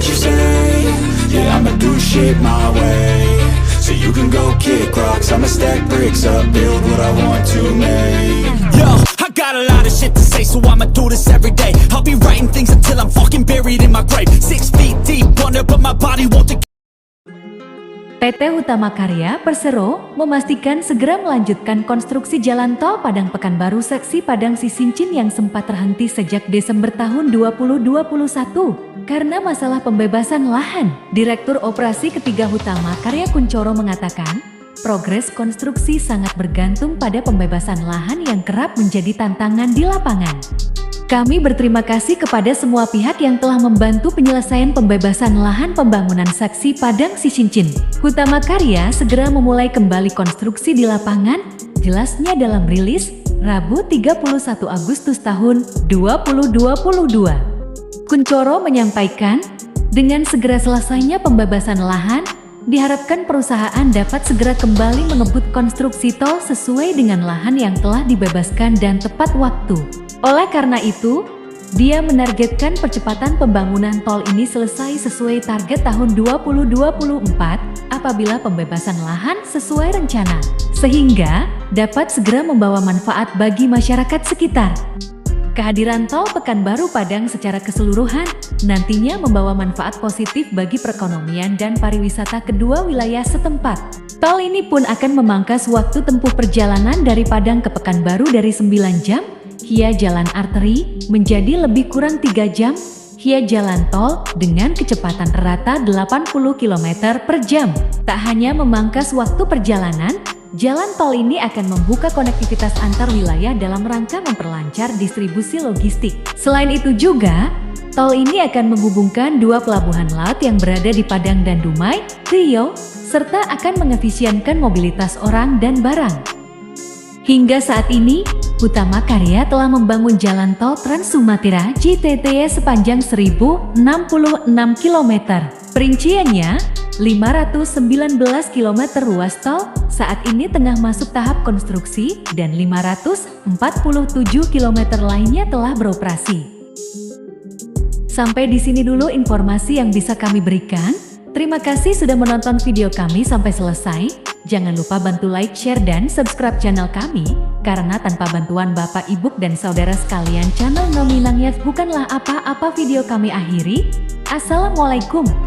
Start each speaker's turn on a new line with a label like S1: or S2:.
S1: what you say. Yeah, I'ma do shit my way. So you can go kick rocks, I'ma stack bricks up, build what I want to make.
S2: Yo, I got a lot of shit to say, so I'ma do this every day. I'll be writing things until I'm fucking buried in my grave. 6 feet deep under, but my body won't
S3: PT Hutama Karya Persero memastikan segera melanjutkan konstruksi jalan tol Padang Pekanbaru seksi Padang Sisincin yang sempat terhenti sejak Desember tahun 2021 karena masalah pembebasan lahan. Direktur Operasi Ketiga Hutama Karya Kuncoro mengatakan, progres konstruksi sangat bergantung pada pembebasan lahan yang kerap menjadi tantangan di lapangan. Kami berterima kasih kepada semua pihak yang telah membantu penyelesaian pembebasan lahan pembangunan seksi Padang Sisincin. Hutama Karya segera memulai kembali konstruksi di lapangan, jelasnya dalam rilis, Rabu 31 Agustus tahun 2022. Kuncoro menyampaikan, dengan segera selesainya pembebasan lahan, diharapkan perusahaan dapat segera kembali mengebut konstruksi tol sesuai dengan lahan yang telah dibebaskan dan tepat waktu. Oleh karena itu, dia menargetkan percepatan pembangunan tol ini selesai sesuai target tahun 2024 apabila pembebasan lahan sesuai rencana, sehingga dapat segera membawa manfaat bagi masyarakat sekitar. Kehadiran tol Pekanbaru Padang secara keseluruhan nantinya membawa manfaat positif bagi perekonomian dan pariwisata kedua wilayah setempat. Tol ini pun akan memangkas waktu tempuh perjalanan dari Padang ke Pekanbaru dari 9 jam via jalan arteri menjadi lebih kurang 3 jam via jalan tol dengan kecepatan rata 80 km per jam. Tak hanya memangkas waktu perjalanan, jalan tol ini akan membuka konektivitas antar wilayah dalam rangka memperlancar distribusi logistik. Selain itu juga, tol ini akan menghubungkan dua pelabuhan laut yang berada di Padang dan Dumai, Riau, serta akan mengefisienkan mobilitas orang dan barang. Hingga saat ini, Hutama Karya telah membangun jalan tol Trans Sumatera JTT sepanjang 1066 km. Perinciannya, 519 km ruas tol saat ini tengah masuk tahap konstruksi dan 547 km lainnya telah beroperasi. Sampai di sini dulu informasi yang bisa kami berikan. Terima kasih sudah menonton video kami sampai selesai. Jangan lupa bantu like, share, dan subscribe channel kami, karena tanpa bantuan Bapak, Ibu, dan saudara sekalian channel Nominangyat bukanlah apa-apa. Video kami akhiri. Assalamualaikum.